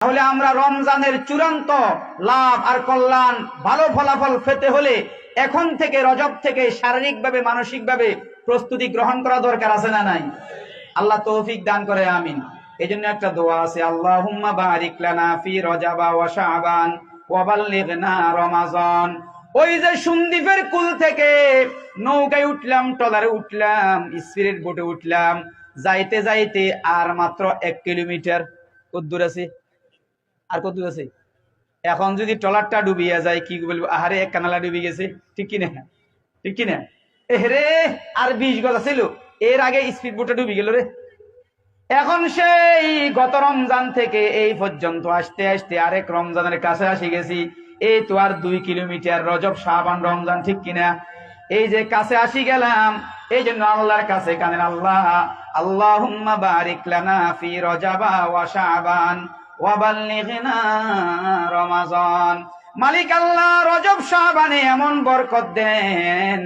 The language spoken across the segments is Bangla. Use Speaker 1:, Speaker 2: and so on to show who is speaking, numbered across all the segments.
Speaker 1: তাহলে আমরা রমজানের চূড়ান্ত লাভ আর কল্যাণ ভালো ফলাফল পেতে হলে এখন থেকে রজব থেকে শারীরিকভাবে মানসিকভাবে প্রস্তুতি গ্রহণ করা দরকার আছে না নাই? আল্লাহ তৌফিক দান করে, আমিন। এজন্য একটা দোয়া আছে, আল্লাহুম্মা বারিক লানা ফি রজাবা ওয়া শাবান ওয়া বাল্লিগনা রমাজান। ওই যে সন্দ্বীপের কুল থেকে নৌকায় উঠলাম, ট্রলারে উঠলাম, স্পিরিট বোটে উঠলাম, যাইতে যাইতে আর মাত্র 1 কিলোমিটার। কত দূর আছে? আর কত দূর আছে? এখন যদি ট্রলারটা ডুবিয়া যায় কি বলবো, আহারে এক কানালা ডুবি গেছে, ঠিক কিনা? ঠিক কিনা? এরে আর 20 গজ ছিল, এর আগে স্পিড বোটটা ডুবি গেল রে। এখন সেই গত রমজান থেকে এই পর্যন্ত আসতে আসতে আরেক রমজানের কাছে আসি গেছি। এই তো আর 2 কিলোমিটার, রজব শাবান রমজান, ঠিক কিনা? এই যে কাছে আসি গেলাম, এই জন্য আল্লাহর কাছে কানেন, আল্লাহ আল্লাহুম্মা বারিক লানা ফি রজাবা ওয়া শাবান ওয়া বাল্লিগনা রমাজান। মালিক আল্লাহ রজব শাবানে এমন বরকত দেন,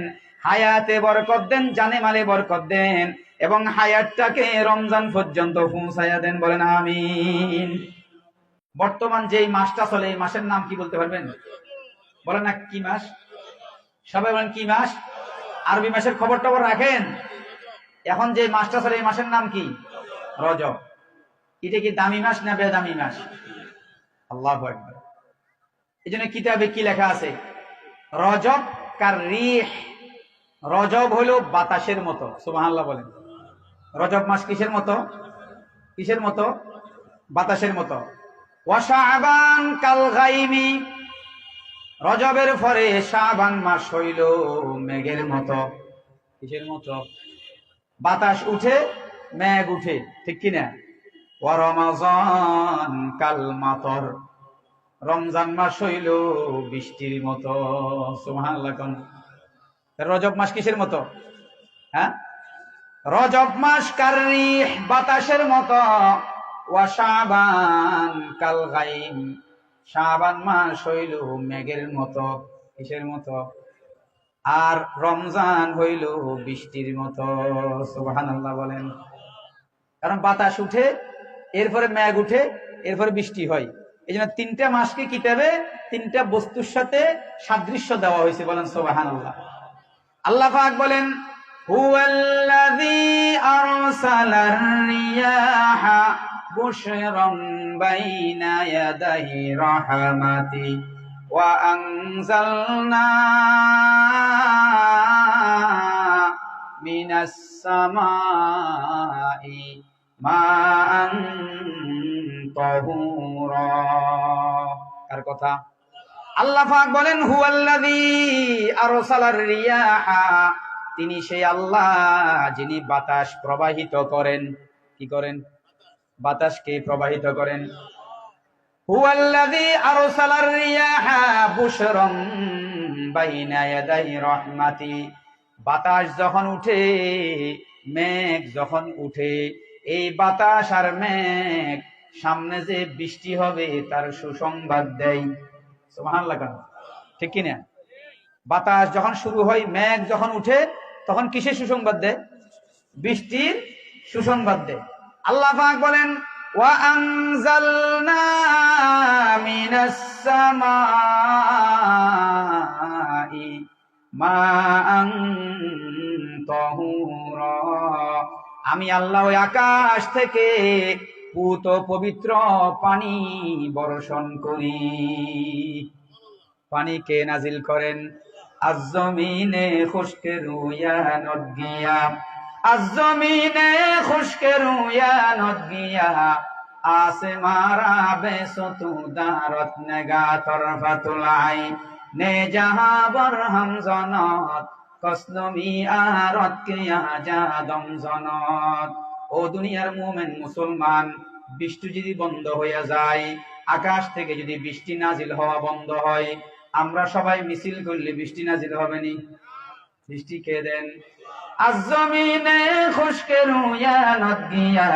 Speaker 1: হায়াতে বরকত দেন, জানে মালে বরকত দেন, এবং হায়াতটাকে রমজান পর্যন্ত পৌঁছায়া দেন। বলেন আমিন। বর্তমান যেই মাসটা চলে এই মাসের নাম কি বলতে পারবেন? বলেন না, কি মাস? সবাই বলেন কি মাস? আরবি মাসের খবর টবর রাখেন? এখন যে মাসটা চলে এই মাসের নাম কি? রজব। এটা কি দামি মাস না বেদামি মাস? আল্লাহু আকবার। এই জন্য কিতাবে কি লেখা আছে? রজব কার রিহ, রজব হলো বাতাসের মতো। সুবহানাল্লাহ বলেন। রজব মাস কিসের মতো? কিসের মতো? বাতাসের মতো। ওয়া শাবান কাল গাইমি, রজবের পরে শাবান মাস হইল মেঘের মতো। কিসের মতো? বাতাস উঠে, মেঘ উঠে, ঠিক কিনা? ওয়া রমাজান কাল মাতর, রমজান মাস হইল বৃষ্টির মতো। সুবহানাল্লাহ। কোন রজব মাস কিসের মতো? হ্যাঁ, রজব মাস কার রিহ, বাতাসের মতো। ওয়া শাবান কাল গাইম, শাবান মাস হইল মেঘের মতো। কিসের মতো? আর রমজান হইল বৃষ্টির মতো। সুবহানাল্লাহ বলেন। কারণ বাতাস উঠে, এরপরে মেঘ উঠে, এরপরে বৃষ্টি হয়। এই জন্য 3টা মাসকে কিতাবে 3টা বস্তুর সাথে সাদৃশ্য দেওয়া হয়েছে। বলেন সুবহানাল্লাহ। আল্লাহ পাক বলেন, হুয়াল্লাযী আরসালার রিয়াহা বুশরাম বাইনা ইয়াদাই রাহমাতি ওয়া আনজালনা মিনাস সামাই মাআন তাহুরা। কার কথা? আল্লাহ পাক বলেন, হুয়াল্লাযী আরসালার রিয়াহা, তিনি সেই আল্লাহ যিনি বাতাস প্রবাহিত করেন। কি করেন? বাতাসকে প্রবাহিত করেন। হুয়াল্লাযী আরসালার রিয়াহা বুশরাম বাইনা ইয়াদাই রাহমাতি, বাতাস যখন উঠে, মেঘ যখন উঠে, এই বাতাস আর মেঘ সামনে যে বৃষ্টি হবে তার সুসংবাদ দেয়। সুবহানাল্লাহ। ঠিক কিনা? বাতাস যখন শুরু হয়, মেঘ যখন উঠে, তখন কিসের সুসংবাদ দেয়? বৃষ্টির সুসংবাদ দেয়। আল্লাহ পাক বলেন, ওয়া আনজালনা মিনাস সামাই মাআন তাহুরা, আমি আল্লাহ ওই আকাশ থেকে পূত পবিত্র পানি বর্ষণ করি। পানিকে নাজিল করেন। আজ-জমিনে খুশকে রুয়ানত গিয়া, আজ-জমিনে খুশকে রুয়ানত গিয়া, আসমারা বেসতু দারত নেগা তরফাতুল আইন নে জাহা বরহম জনত কসলমি আরত কিয়া জাদম জনত। ও দুনিয়ার মুমিন মুসলমান, বৃষ্টি যদি বন্ধ হইয়া যায়, আকাশ থেকে যদি বৃষ্টি নাজিল হওয়া বন্ধ হয়, আমরা সবাই মিছিল করলে বৃষ্টি নাজিল হবে নি? বৃষ্টি কে দেন? আজ-জমিনে খুশকে রুয়ানত গিয়া,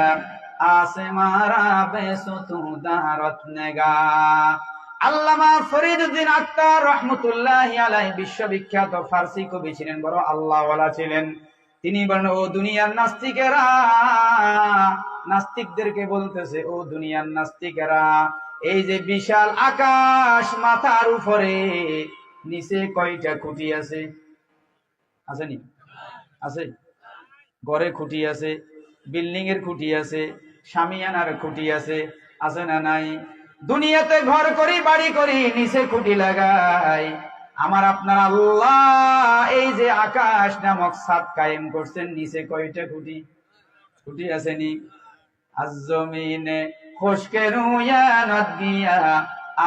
Speaker 1: আসমারা বেসতু দারত নেগা। আল্লামা ফরিদউদ্দীন আত্তার রহমতুল্লাহি আলাইহি বিশ্ববিখ্যাত ফারসি কবি ছিলেন, বড় আল্লাহওয়ালা ছিলেন। তিনি বলেন, ও দুনিয়ার নাস্তিকেরা, নাস্তিকদেরকে বলতেছে, ও দুনিয়ার নাস্তিকেরা, এই যে বিশাল আকাশ মাথার উপরে, নিচে কয়টা খুঁটি আছে? আসেনি? আছে? ঘরে খুঁটি আছে, বিল্ডিং এর খুঁটি আছে, শামিয়ানার খুঁটি আছে, আছে না নাই? দুনিয়াতে ঘর করি, বাড়ি করি, নিচে খুঁটি লাগাই। আমার আপনার আল্লাহ এই যে আকাশ নামক ছাদ কায়েম করছেন, নিচে কয়টা খুঁটি? খুঁটি আসেনি? আজ জমিনে খুশকে রুয়ানত গিয়া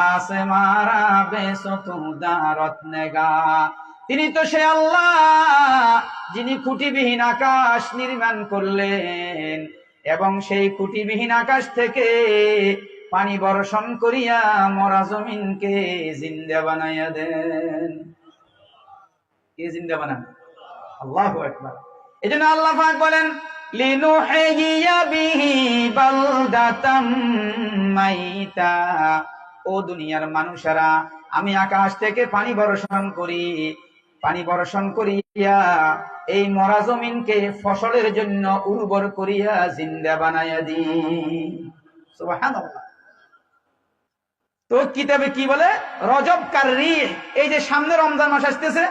Speaker 1: আসমারা বেসতু দারত নেগা। তিনি তো সে আল্লাহ যিনি খুঁটিবিহীন আকাশ নির্মাণ করলেন এবং সেই খুঁটিবিহীন আকাশ থেকে পানি বর্ষণ করিয়া মরা জমিনকে জিন্দা বানাইয়া দেন। কে জিন্দা বানান? আল্লাহু আকবার। এজন্য আল্লাহ পাক বলেন লিনুহিয়া বিহি বালদাতাম মাইতা। ও দুনিয়ার মানুষেরা, আমি আকাশ থেকে পানি বর্ষণ করি, পানি বর্ষণ করিয়া এই মরা জমিনকে ফসলের জন্য উর্বর করিয়া জিন্দা বানাইয়া দিই। সুবহানাল্লাহ। তো কিতাবে কি বলে? রজব কার রিহ। এই যে সামনে রমজান মাস আসতেছে,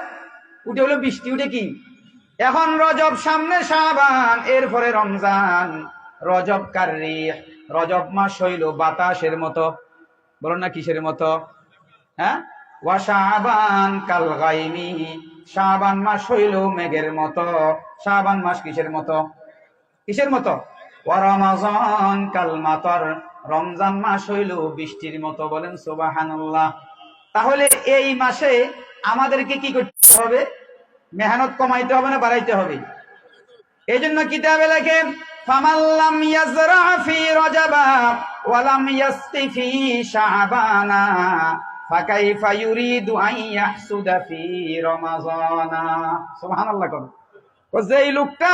Speaker 1: উঠে হলো বৃষ্টি, উঠে কি? এখন রজব, সামনে শাবান, এরপরে রমজান। রজব কার রিহ, রজব মাস হইল বাতাসের মতো। বলো না কিসের মতো? হ্যাঁ, ওয়া শাবান কাল গাইমি, শাবান মাস হইল মেঘের মতো। শাবান মাস কিসের মতো? কিসের মতো? ওয়া রমাজান কাল মাতর, রমজান মাস হইল বৃষ্টির মতো। বলেন সুবহানাল্লাহ। তাহলে এই মাসে আমাদেরকে কি করতে হবে? মেহনত কমাইতে হবে না বাড়াইতে হবে? এই জন্য কিতাবে লেখে ফামাল্লাম ইয়াজরা ফি রজবা ওয়ালাম ইয়াসকি ফি শাবানা ফাকাইফা ইউরিদু আন ইয়াহসুদা ফি রমাজানা। সুবহানাল্লাহ। ও যেই লোকটা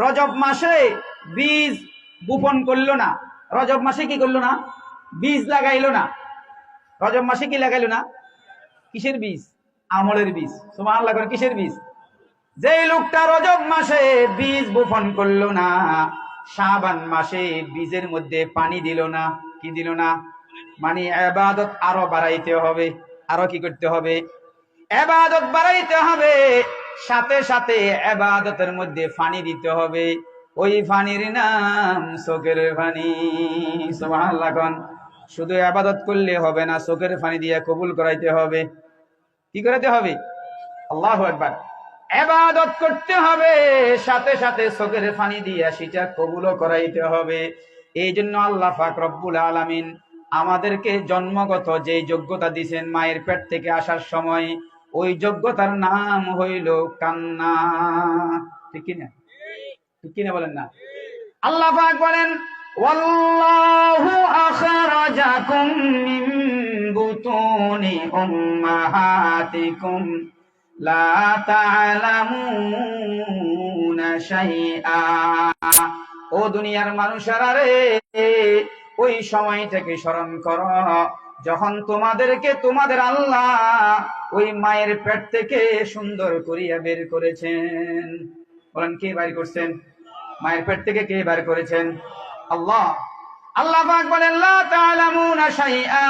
Speaker 1: রজব মাসে বীজ বপন করলো না, রজব মাসে কি করলো না? বীজ লাগাইলো না। রজব মাসে কি লাগাইলো না? কিসের বীজ? আমলের বীজ। সুবহানাল্লাহ। কিসের বীজ? যেই লোকটা রজব মাসে বীজ বপন করলো না, শাবান মাসে বীজের মধ্যে পানি দিল না। কি দিল না? মানে ইবাদত আরো বাড়াইতে হবে। আরো কি করতে হবে? ইবাদত বাড়াইতে হবে। সাথে সাথে ইবাদতের মধ্যে পানি দিতে হবে। ওই পানির নাম চোখের পানি। সুবহানাল্লাহ। শুধু ইবাদত করলে হবে না, চোখের পানি দিয়ে কবুল করাইতে হবে। কি করাইতে হবে? আল্লাহু আকবার। ইবাদত করতে হবে, সাথে সাথে চোখের পানি দিয়ে সেটা কবুলও করাইতে হবে। এই জন্য আল্লাহ পাক রব্বুল আলামিন আমাদেরকে জন্মগত যে যোগ্যতা দিয়েছেন মায়ের পেট থেকে আসার সময়, ওই যোগ্যতার নাম হইল কান্না। ঠিক কিনা? ঠিক কিনা বলেন না? আল্লাহ পাক বলেন ওয়াল্লাহু আখরাজাকুম মিন বুতুনি উম্মাহাতিকুম লা তা'লামুনা শাইআ। ও দুনিয়ার মানুষেরা রে, ওই সময়টাকে স্মরণ করো যখন তোমাদেরকে তোমাদের আল্লাহ ওই মায়ের পেট থেকে সুন্দর করিয়া বের করেছেন। বলেন কে বের করছেন? মায়ের পেট থেকে কে বের করেছেন? আল্লাহ। আল্লাহ পাক বলেন লা তা'লামুনা শাইআ।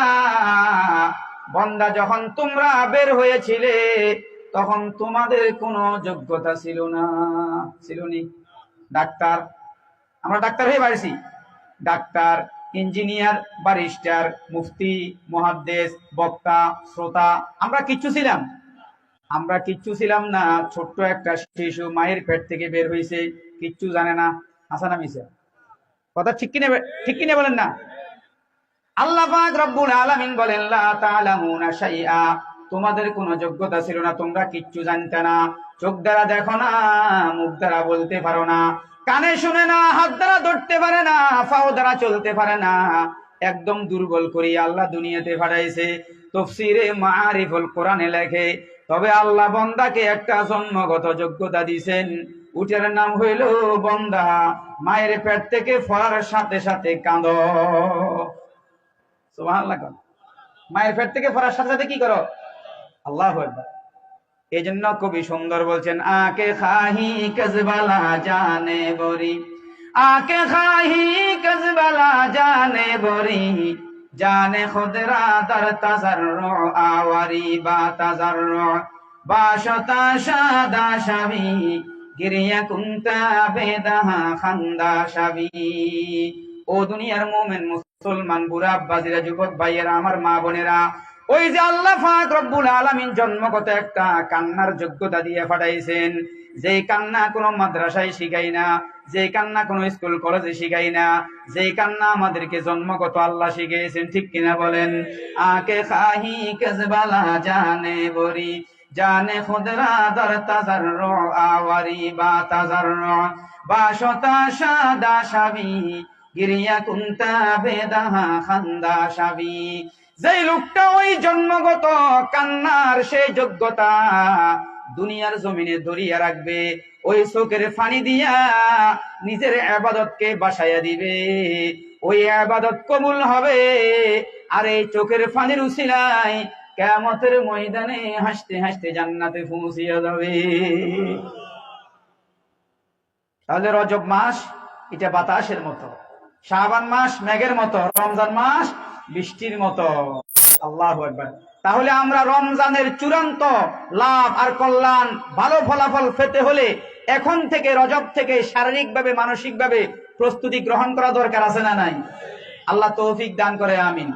Speaker 1: বান্দা, যখন তোমরা বের হয়েছিলে তখন তোমাদের কোনো যোগ্যতা ছিল না। ছিল নি? ডাক্তার, আমরা ডাক্তার হয়ে বাড়ছি। ডাক্তার, ইঞ্জিনিয়ার, ব্যারিস্টার, মুফতি, মুহাদ্দিস, বক্তা, শ্রোতা, আমরা কিচ্ছু ছিলাম? আমরা কিচ্ছু ছিলাম না। ছোট্ট একটা শিশু মায়ের পেট থেকে বের হয়েছে, কিচ্ছু জানে না। হাসান মিশা কথা ঠিক কিনা? ঠিক কিনা বলেন না? আল্লাহ পাক রব্বুল আলামিন বলেন লা তা'লামুনা শাইআ, তোমাদের কোনো যোগ্যতা ছিল না, তোমরা কিচ্ছু জানতে না। চোখ দ্বারা দেখো না, মুখ দ্বারা বলতে পারো না, কানে শুনে না, হাত দ্বারা ধরতে পারে না, পাও দ্বারা চলতে পারে না। একদম দুর্বল করি আল্লাহ দুনিয়াতে পাঠাইছে। তাফসীরে মাআরিফুল কোরআনে লেখে, তবে আল্লাহ বান্দাকে একটা জন্মগত যোগ্যতা দিয়েছেন। উটের নাম হইল বান্দা, মায়ের পেট থেকে ফরার সাথে সাথে কাঁদো। সুবহানাল্লাহ। মায়ের পেট থেকে ফরার সাথে সাথে কি করো? আল্লাহু আকবার। এই জন্য কবি সুন্দর বলছেন আকে খাহি কজবালা জানে বরি, আকে খাহি কজবালা জানে বরি, জানে খুদরা দার তাজাররু আওয়ারি বা তাজাররু বাশতা শাদা শাবি গিরিয়া কুনতা বেদাহা খান্দা শাবি। ও দুনিয়ার মুমিন মুসলমান বুড়া আব্বাজিরা যুবক ভাইয়েরা আমার মা বোনেরা, ওই যে আল্লাহ পাক রব্বুল আলামিন জন্মগত একটা কান্নার যোগ্যতা দিয়ে পাঠাইছেন, যেই কান্না কোনো মাদ্রাসায় শিখাই না, যে কান্না কোনো স্কুল কলেজে শিখাই না, যে কান্না আমাদেরকে জন্মগত আল্লাহ শিখিয়েছেন, ঠিক কিনা বলেন? আকে খাহি কেজবালা জানে বরি জানে খুদরা দার তাজাররু আওয়ারি বা তাজাররু বাশতা শাদা শাবি গিরিয়া কুনতা বেদাহা খান্দা শাবি। যেই লোকটা ওই জন্মগত কান্নার সেই যোগ্যতা দুনিয়ার জমিনে ধরিয়া রাখবে, ওই চোখের পানি দিয়া নিজের ইবাদতকে বাসায়া দিবে, ওই ইবাদত কবুল হবে। আর এই চোখের পানির উসিলায় কিয়ামতের ময়দানে হাসতে হাসতে জান্নাতে পৌঁছিয়া যাবে। তাহলে রজব মাস এটা বাতাসের মতো, শাবান মাস মেঘের মতো, রমজান মাস বৃষ্টির মতো। আল্লাহু আকবার। তাহলে আমরা রমজানের চূড়ান্ত লাভ আর কল্যাণ ভালো ফলাফল পেতে হলে এখন থেকে রজব থেকে শারীরিকভাবে মানসিকভাবে প্রস্তুতি গ্রহণ করা দরকার আছে না নাই? আল্লাহ তৌফিক দান করে, আমিন।